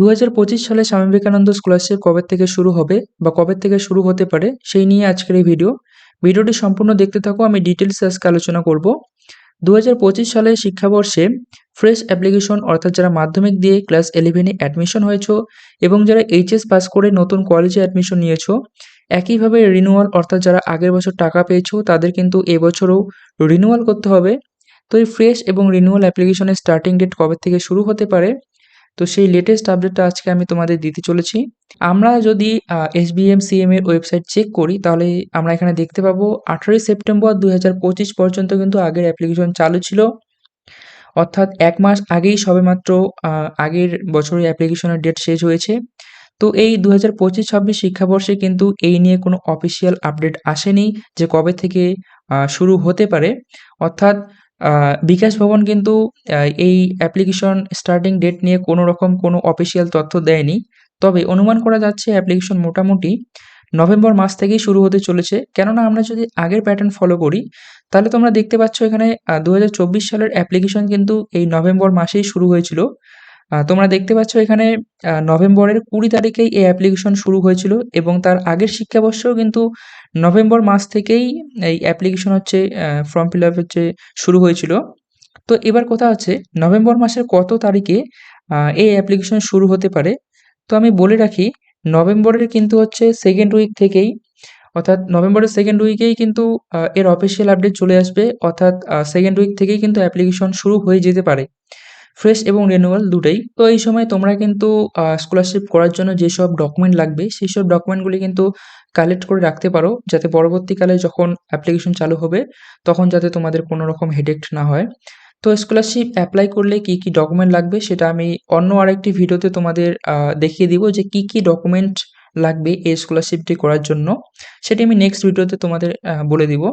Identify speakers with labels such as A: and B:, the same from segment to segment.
A: 2025 সালে স্বামী বিবেকানন্দ স্কলারশিপ কবে থেকে শুরু হবে বা কবে থেকে শুরু হতে পারে সেই নিয়ে আজকের এই ভিডিওটি সম্পূর্ণ দেখতে থাকো। আমি ডিটেলস আজকে আলোচনা করব। 2025 সালে শিক্ষাবর্ষে ফ্রেশ অ্যাপ্লিকেশন অর্থাৎ যারা মাধ্যমিক দিয়ে ক্লাস 11-এ অ্যাডমিশন হয়েছো এবং যারা এইচএস পাস করে নতুন কলেজে অ্যাডমিশন নিয়েছো, একইভাবে রিনিউয়াল অর্থাৎ যারা আগের বছর টাকা পেয়েছো তাদের কিন্তু এবছরও রিনিউয়াল করতে হবে। তো এই ফ্রেশ এবং রিনিউয়াল অ্যাপ্লিকেশনের স্টার্টিং ডেট কবে থেকে শুরু হতে পারে, তো সেই লেটেস্ট আপডেটটা আজকে আমি তোমাদের দিতে চলেছি। আমরা যদি SBMCM এর ওয়েবসাইট চেক করি তাহলে আমরা এখানে দেখতে পাবো 18ই সেপ্টেম্বর 2025 পর্যন্ত কিন্তু আগের অ্যাপ্লিকেশন চালু ছিল। অর্থাৎ ১ মাস আগেই সবেমাত্র আগের বছরের অ্যাপ্লিকেশনের ডেট শেষ হয়েছে। তো এই 2025-26 শিক্ষাবর্ষে কিন্তু এই নিয়ে কোনো অফিসিয়াল আপডেট আসেনি যে কবে থেকে শুরু হতে পারে। অর্থাৎ বিকাশ ভবন কিন্তু এই অ্যাপ্লিকেশন স্টার্টিং ডেট নিয়ে কোনো রকম কোনো অফিসিয়াল তথ্য দেয়নি। তবে অনুমান করা যাচ্ছে অ্যাপ্লিকেশন মোটামুটি নভেম্বর মাস থেকেই শুরু হতে চলেছে। কেননা আমরা যদি আগের প্যাটার্ন ফলো করি তাহলে তোমরা দেখতে পাচ্ছ এখানে 2024 সালের অ্যাপ্লিকেশন কিন্তু এই নভেম্বর মাসেই শুরু হয়েছিল। তোমরা দেখতে পাচ্ছ এখানে নভেম্বরের 20 তারিখেই এই অ্যাপ্লিকেশন শুরু হয়েছিল এবং তার আগের শিক্ষাবর্ষেও কিন্তু নভেম্বর মাস থেকেই এই অ্যাপ্লিকেশন হচ্ছে ফর্ম ফিল আপ হচ্ছে শুরু হয়েছিল। তো এবার কথা হচ্ছে নভেম্বর মাসের কত তারিখে এই অ্যাপ্লিকেশন শুরু হতে পারে। তো আমি বলে রাখি নভেম্বরের কিন্তু হচ্ছে 2nd উইক থেকেই, অর্থাৎ নভেম্বরের 2nd উইকেই কিন্তু এর অফিসিয়াল আপডেট চলে আসবে। অর্থাৎ 2nd উইক থেকেই কিন্তু অ্যাপ্লিকেশন শুরু হয়ে যেতে পারে। ফ্রেশ এবং রিনিউয়াল দুটোই। তো এই সময় তোমরা কিন্তু স্কলারশিপ করার জন্য যেসব ডকুমেন্ট লাগবে সেসব ডকুমেন্টগুলি কিন্তু কালেক্ট করে রাখতে পারো, যাতে পরবর্তীকালে যখন অ্যাপ্লিকেশন চালু হবে তখন যাতে তোমাদের কোনো রকম হেডেক না হয়। তো স্কলারশিপ এপ্লাই করলে কি ডকুমেন্ট লাগবে সেটা আমি অন্য আরেকটি ভিডিওতে তোমাদের দেখিয়ে দিব যে কি ডকুমেন্ট লাগবে এই স্কলারশিপটি করার জন্য। সেটি আমি নেক্সট ভিডিওতে তোমাদের বলে দিব।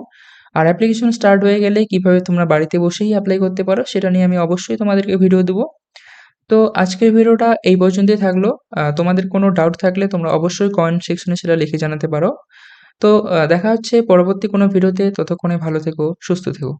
A: আর অ্যাপ্লিকেশন স্টার্ট হয়ে গেলে কিভাবে তোমরা বাড়িতে বসেই এপ্লাই করতে পারো সেটা নিয়ে আমি অবশ্যই তোমাদেরকে ভিডিও দেব। তো আজকের ভিডিওটা এই পর্যন্তই থাকলো। তোমাদের কোনো ডাউট থাকলে তোমরা অবশ্যই কমেন্ট সেকশনে সেটা লিখে জানাতে পারো। তো দেখা হচ্ছে পরবর্তী কোনো ভিডিওতে। ততক্ষণে ভালো থেকো, সুস্থ থেকো।